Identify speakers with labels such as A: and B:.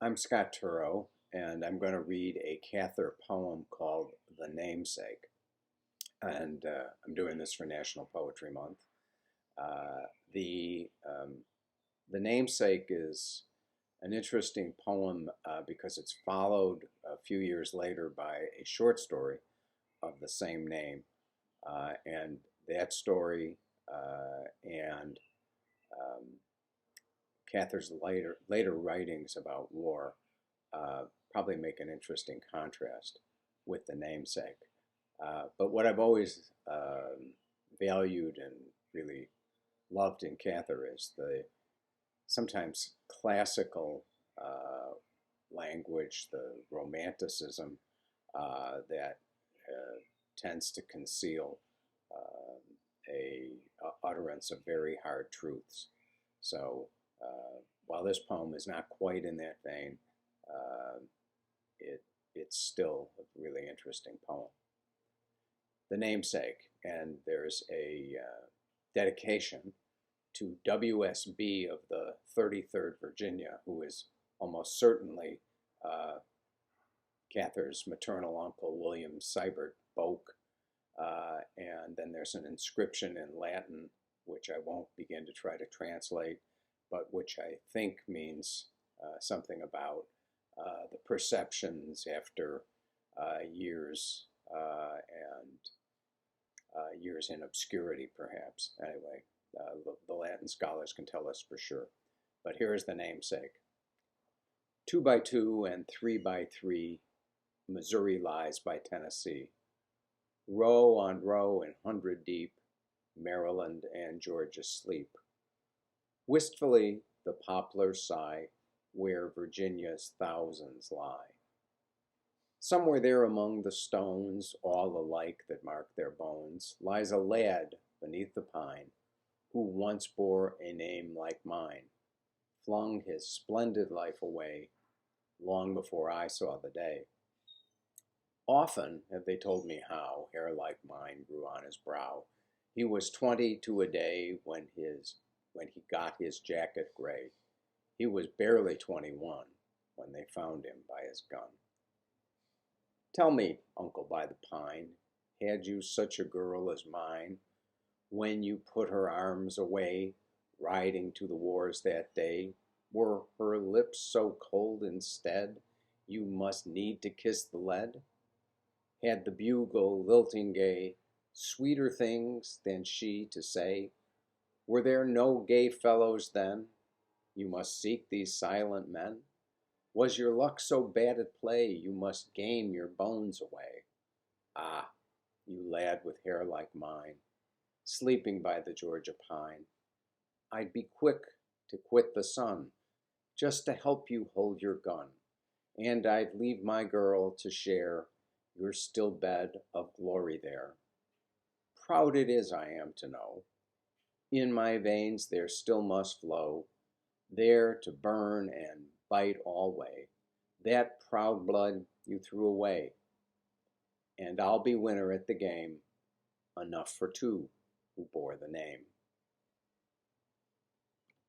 A: I'm Scott Turow, and I'm going to read a Cather poem called The Namesake. And I'm doing this for National Poetry Month. Uh, the, um, the Namesake is an interesting poem because it's followed a few years later by a short story of the same name. And that story and Cather's later writings about war probably make an interesting contrast with the namesake. But what I've always valued and really loved in Cather is the sometimes classical language, the romanticism that tends to conceal a utterance of very hard truths. So while this poem is not quite in that vein, uh, it's still a really interesting poem. The Namesake, and there's a dedication to WSB of the 33rd Virginia, who is almost certainly Cather's maternal uncle, William Sibert Boak. And then there's an inscription in Latin, which I won't begin to try to translate, but which I think means something about the perceptions after years and years in obscurity, perhaps. Anyway, the Latin scholars can tell us for sure. But here is the namesake. 2 by 2 and 3 by 3, Missouri lies by Tennessee. Row on row and 100 deep, Maryland and Georgia sleep. Wistfully the poplars sigh where Virginia's thousands lie. Somewhere there among the stones, all alike that mark their bones, lies a lad beneath the pine, who once bore a name like mine, flung his splendid life away, long before I saw the day. Often have they told me how hair like mine grew on his brow. He was 20 to a day when he got his jacket gray. He was barely 21 when they found him by his gun. Tell me, Uncle by the Pine, had you such a girl as mine, when you put her arms away, riding to the wars that day? Were her lips so cold instead, you must need to kiss the lead? Had the bugle lilting gay sweeter things than she to say? Were there no gay fellows then? You must seek these silent men? Was your luck so bad at play, you must game your bones away? Ah, you lad with hair like mine, sleeping by the Georgia pine, I'd be quick to quit the sun, just to help you hold your gun, and I'd leave my girl to share your still bed of glory there. Proud it is I am to know, in my veins there still must flow, there to burn and bite alway, that proud blood you threw away. And I'll be winner at the game, enough for two who bore the name.